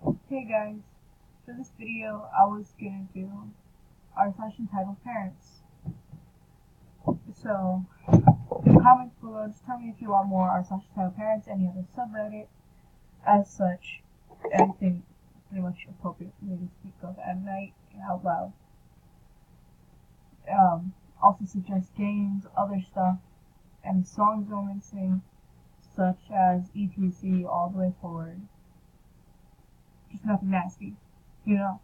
Hey guys, for this video I was gonna do our entitled parents. So in the comments below, just tell me if you want more our entitled parents, any other subreddit, as such, anything pretty much appropriate for me to speak of at night and out loud. Also suggest games, other stuff, any songs you want me to sing, such as ETC all the way forward. Just nothing nasty, you know?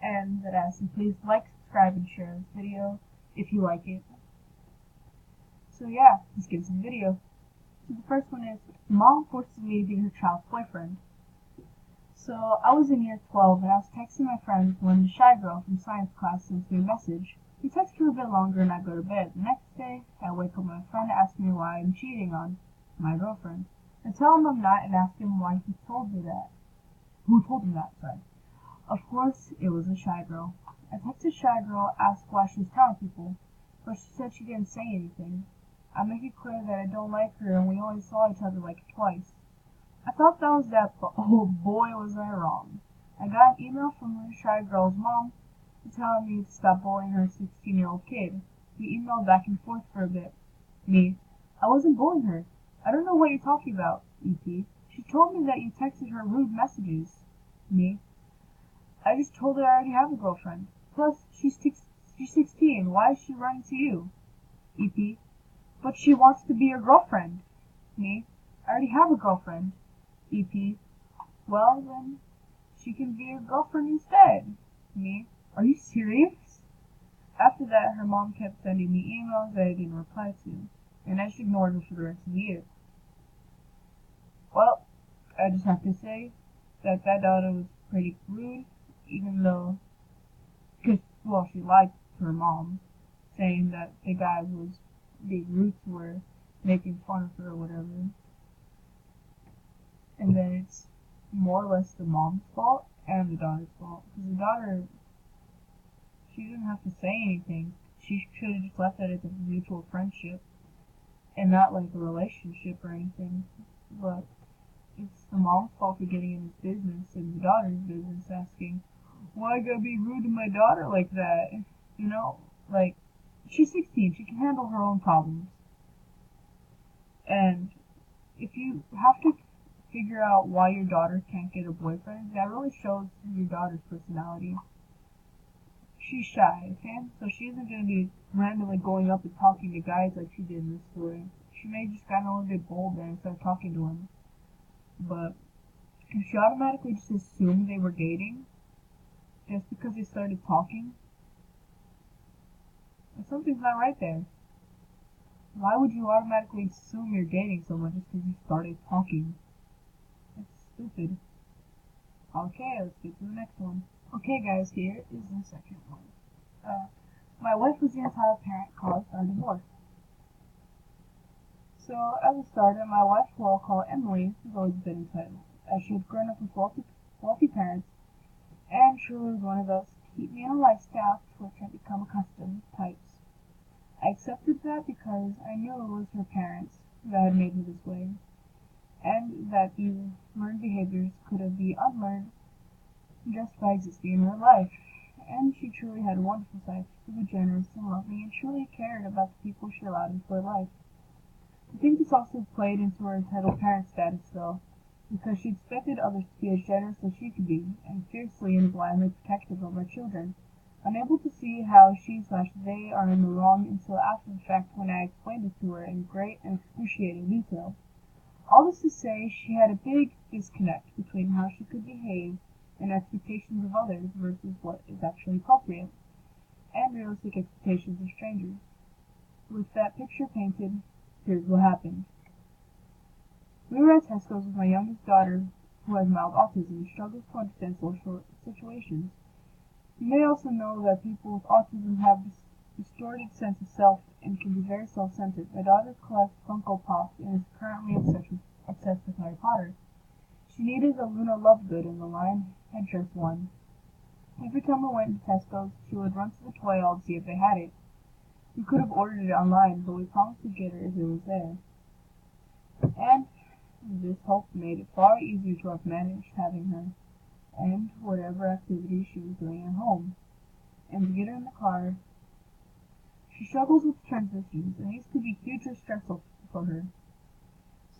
And that asks you please like, subscribe, and share this video if you like it. So yeah, let's get into the video. So the first one is, Mom forces me to be her child's boyfriend. So I was in year 12 and I was texting my friend when the shy girl from science class sends me a message. We text for a bit longer and I go to bed. The next day, I wake up my friend asking me why I'm cheating on my girlfriend. I tell him I'm not and ask him why he told me that. Who told him that, sorry. Of course, it was a shy girl. I texted shy girl, asked why she was telling people, but she said she didn't say anything. I make it clear that I don't like her and we only saw each other like twice. I thought that was that, but oh boy was I wrong. I got an email from the shy girl's mom telling me to stop bullying her 16-year-old kid. We emailed back and forth for a bit. Me: I wasn't bullying her. I don't know what you're talking about. EP: She told me that you texted her rude messages. Me: I just told her I already have a girlfriend. Plus, she's 16. Why is she running to you? EP: But she wants to be your girlfriend. Me: I already have a girlfriend. EP: Well, then she can be your girlfriend instead. Me: Are you serious? After that, her mom kept sending me emails that I didn't reply to, and I just ignored her for the rest of the year. Well, I just have to say that daughter was pretty rude, even though, well, she lied to her mom, saying that the guy was being rude to her, making fun of her or whatever. And then it's more or less the mom's fault and the daughter's fault. Because the daughter, she didn't have to say anything. She should have just left it as a mutual friendship and not like a relationship or anything. But it's the mom's fault for getting in his business and the daughter's business, asking, why I gotta be rude to my daughter like that? You know, like, she's 16, she can handle her own problems. And if you have to figure out why your daughter can't get a boyfriend, that really shows your daughter's personality. She's shy, okay? So she isn't gonna be randomly going up and talking to guys like she did in this story. She may just got a little bit bolder and start talking to him. But if she automatically just assumed they were dating, just because they started talking, something's not right there. Why would you automatically assume you're dating someone just because you started talking? That's stupid. Okay, let's get to the next one. Okay guys, here is the second one. My wife was the entitled parent caused our divorce. So, as a starter, my wife, who I'll call Emily, has always been entitled, as she had grown up with wealthy parents, and truly was one of those keep me in a lifestyle to which I become accustomed types. I accepted that because I knew it was her parents that had made me this way, and that these learned behaviors could have been unlearned just by existing in her life. And she truly had a wonderful side. She was generous and loving and truly cared about the people she allowed into her life. I think this also played into her entitled parent status though, because she expected others to be as generous as she could be, and fiercely and blindly protective of her children, unable to see how she/they are in the wrong until after the fact when I explained it to her in great and excruciating detail. All this to say, she had a big disconnect between how she could behave and expectations of others versus what is actually appropriate, and realistic expectations of strangers. With that picture painted, here's what happened. We were at Tesco's with my youngest daughter, who has mild autism and struggles to understand social situations. You may also know that people with autism have this distorted sense of self and can be very self-centered. My daughter collects Funko Pops and is currently obsessed with Harry Potter. She needed a Luna Lovegood in the line had just one. Every time we went to Tesco's, she would run to the toy aisle to see if they had it. We could have ordered it online, but we promised to get her if it was there. And This hope made it far easier to have managed having her, and whatever activities she was doing at home. And to get her in the car, she struggles with transitions, and these could be hugely stressful for her.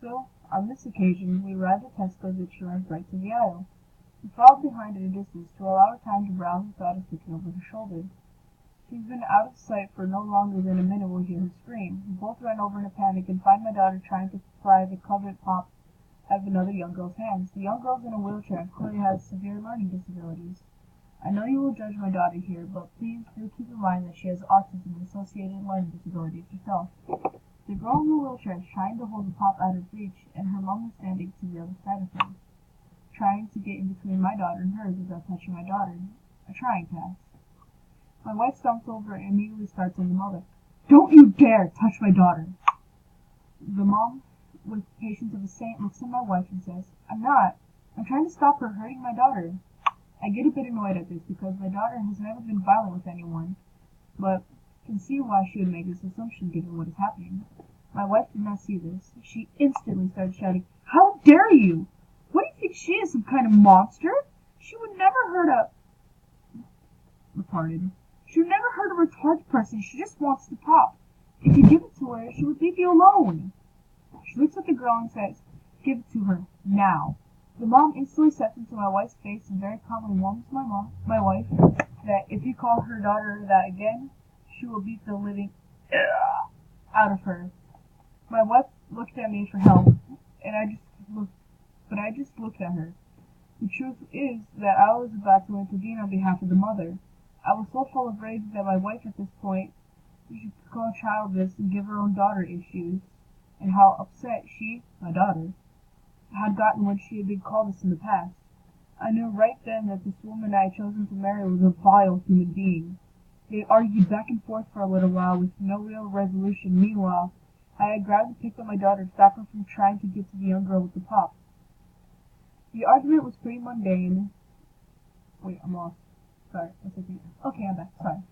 So, on this occasion, we arrived at Tesco's and she runs right to the aisle. We followed behind at a distance to allow her time to browse without us looking over her shoulder. She's been out of sight for no longer than a minute when we hear her scream. We both run over in a panic and find my daughter trying to pry the coveted pop out of another young girl's hands. The young girl's in a wheelchair and clearly has severe learning disabilities. I know you will judge my daughter here, but please do keep in mind that she has autism and associated learning disabilities herself. The girl in the wheelchair is trying to hold the pop out of reach, and her mom is standing to the other side of her, trying to get in between my daughter and hers without touching my daughter. A trying task. My wife stomps over and immediately starts on the mother. "Don't you dare touch my daughter!" The mom, with the patience of a saint, looks at my wife and says, "I'm not. I'm trying to stop her hurting my daughter." I get a bit annoyed at this because my daughter has never been violent with anyone, but can see why she would make this assumption given what is happening. My wife did not see this. She instantly started shouting, "How dare you! What do you think she is, some kind of monster? She would never hurt a retarded. She would never hurt a retarded person. She just wants to pop. If you give it to her, she would leave you alone." She looks at the girl and says, "Give it to her, now." The mom instantly steps into my wife's face and very calmly warns my wife, that if you call her daughter that again, she will beat the living out of her. My wife looked at me for help, and I just looked at her. The truth is that I was about to intervene on behalf of the mother. I was so full of rage that my wife at this point should call a child this and give her own daughter issues, and how upset she, my daughter, had gotten when she had been called this in the past. I knew right then that this woman I had chosen to marry was a vile human being. They argued back and forth for a little while with no real resolution. Meanwhile, I had grabbed and picked up my daughter to stop her from trying to get to the young girl with the pop. The argument was pretty mundane. Wait, I'm lost. Sorry, what's it? Okay, I'm back. Sorry.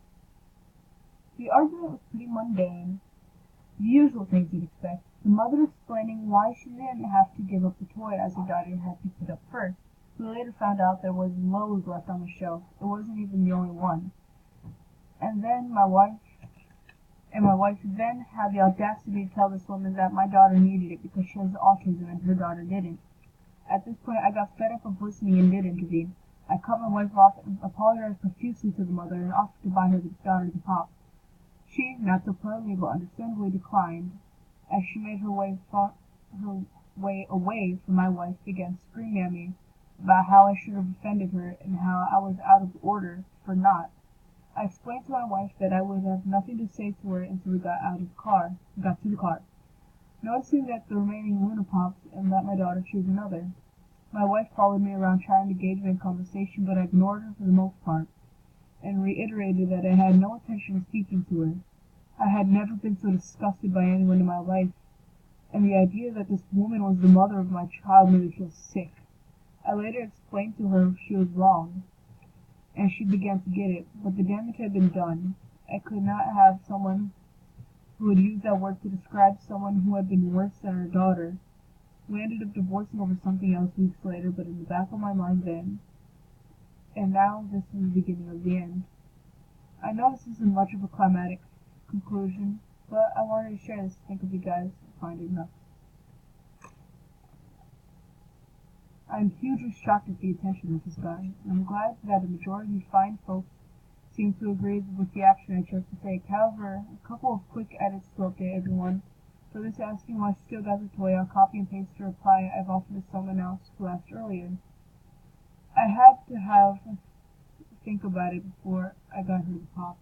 The argument was pretty mundane. The usual things you'd expect. The mother explaining why she didn't have to give up the toy as her daughter had picked it up first. We later found out there was loads left on the shelf. It wasn't even the only one. And then my wife then had the audacity to tell this woman that my daughter needed it because she has autism and her daughter didn't. At this point, I got fed up of listening and did intervene. I cut my wife off and apologized profusely to the mother and offered to buy her daughter the pop. She, not so politely but understandably, declined. As she made her way away from my wife, began screaming at me about how I should have offended her and how I was out of order for not. I explained to my wife that I would have nothing to say to her until we got to the car, noticing that the remaining Luna popped and let my daughter choose another. My wife followed me around trying to engage me in conversation, but I ignored her for the most part, and reiterated that I had no intention of speaking to her. I had never been so disgusted by anyone in my life, and the idea that this woman was the mother of my child made me feel sick. I later explained to her she was wrong, and she began to get it, but the damage had been done. I could not have someone who would use that word to describe someone who had been worse than her daughter. We ended up divorcing over something else weeks later, but in the back of my mind then, and now this is the beginning of the end. I know this isn't much of a climatic conclusion, but I wanted to share this to think of you guys and find it enough. I'm hugely shocked at the attention of this guy, and I'm glad that a majority of fine folks seem to agree with the action I chose to take. However, a couple of quick edits to update everyone. For this asking why she still got the toy, I'll copy and paste the reply I've offered to someone else who asked earlier. I had to think about it before I got her the pop.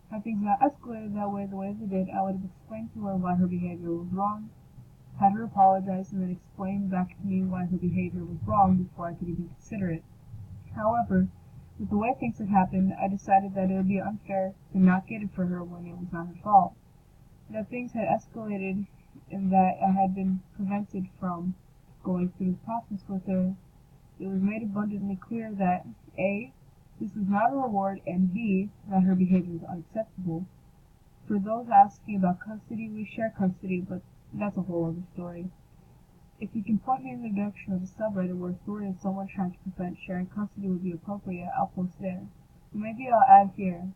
Had things not escalated that way the way they did, I would have explained to her why her behavior was wrong, had her apologize, and then explain back to me why her behavior was wrong before I could even consider it. However, with the way things had happened, I decided that it would be unfair to not get it for her when it was not her fault. That things had escalated and that I had been prevented from going through the process with her, it was made abundantly clear that A, this was not a reward, and B, that her behavior was unacceptable. For those asking about custody, we share custody, but that's a whole other story. If you can point me in the direction of a subreddit where a story of someone trying to prevent sharing custody would be appropriate, I'll post there. Or maybe I'll add here,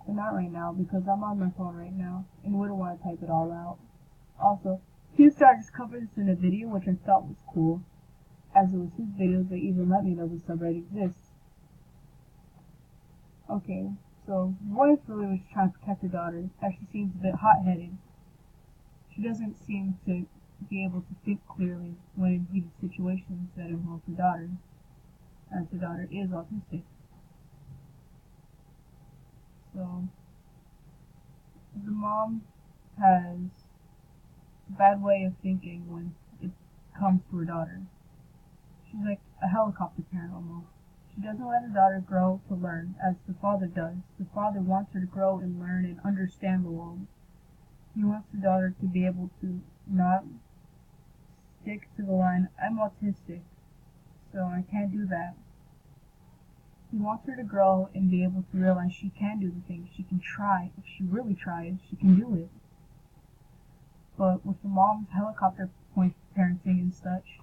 but not right now because I'm on my phone right now and wouldn't want to type it all out. Also, Q-Star just covered this in a video which I thought was cool, as it was his videos that even let me know the subreddit exists. Okay, so the wife really was trying to protect her daughter, as she seems a bit hot-headed. She doesn't seem to be able to think clearly when in heated situations that involve her daughter, as her daughter is autistic. So, the mom has a bad way of thinking when it comes to her daughter. She's like a helicopter parent almost. She doesn't let her daughter grow to learn, as the father does. The father wants her to grow and learn and understand the world. He wants her daughter to be able to not stick to the line, I'm autistic, so I can't do that. He wants her to grow and be able to realize she can do the things. She can try. If she really tries, she can do it. But with the mom's helicopter point parenting and such,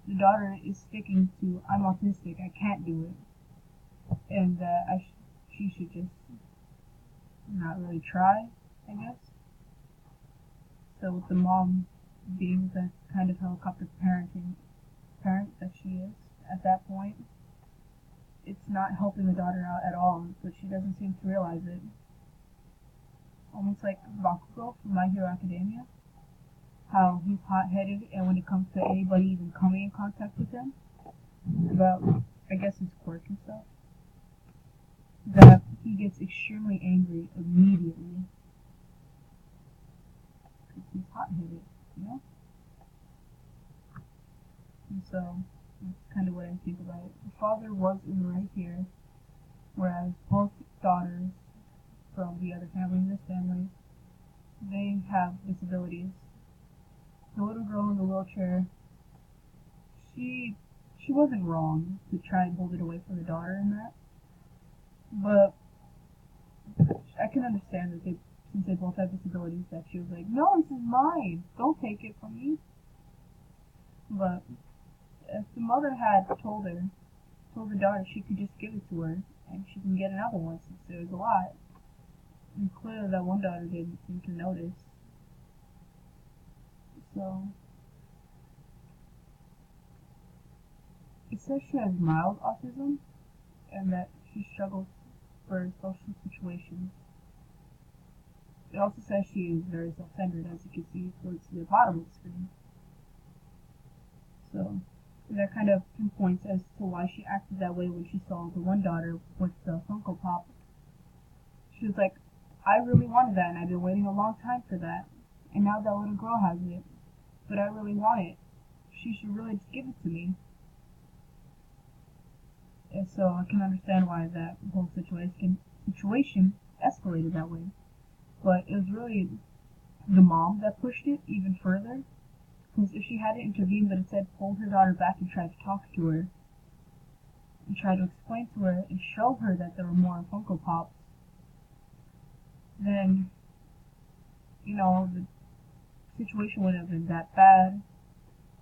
the daughter is sticking to, I'm autistic, I can't do it. And she should just not really try, I guess. So with the mom being the kind of helicopter parent that she is at that point, it's not helping the daughter out at all, but she doesn't seem to realize it. Almost like Bakugo from My Hero Academia, how he's hot-headed, and when it comes to anybody even coming in contact with him about, I guess, his quirk and stuff, that he gets extremely angry immediately because he's hot-headed, you know? And so that's kind of what I think about it. The father was in the right here, whereas both daughters from the other family in this family, they have disabilities. The little girl in the wheelchair, she wasn't wrong to try and hold it away from the daughter in that, but I can understand that since they both have disabilities, that she was like, no, this is mine, don't take it from me. But if the mother had told the daughter she could just give it to her and she can get another one since there was a lot, and clearly that one daughter didn't seem to notice. So it says she has mild autism and that she struggles for social situations. It also says she is very self-centered, as you can see towards the bottom of the screen. So that kind of pinpoints as to why she acted that way when she saw the one daughter with the Funko Pop. She was like, I really wanted that and I've been waiting a long time for that, and now that little girl has it, but I really want it. She should really just give it to me. And so I can understand why that whole situation escalated that way. But it was really the mom that pushed it even further, because if she hadn't intervened but instead pulled her daughter back and tried to talk to her and tried to explain to her and show her that there were more Funko Pops, then, you know, the situation wouldn't have been that bad,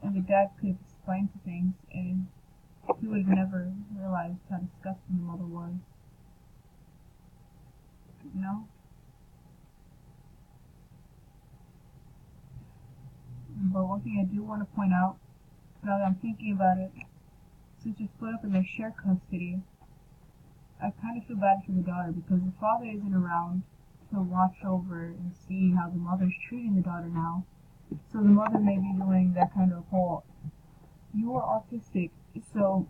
and the dad could have explained to things, and he would have never realized how disgusting the mother was. You know? But one thing I do want to point out, now that I'm thinking about it, since they're split up and they share custody, I kind of feel bad for the daughter because the father isn't around to watch over and see how the mother's treating the daughter now. So the mother may be doing that kind of whole, you are autistic, so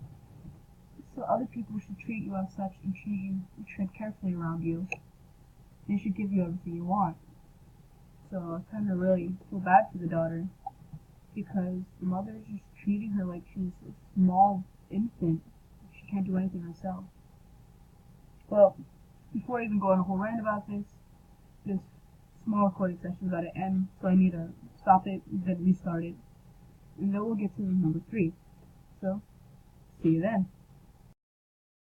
other people should treat you as such and tread carefully around you. They should give you everything you want. So I kind of really feel bad for the daughter because the mother is just treating her like she's a small infant. She can't do anything herself. Well, before I even go on a whole rant about this small recording session is about to end, so I need to stop it and then restart it. And then we'll get to number 3. So, see you then.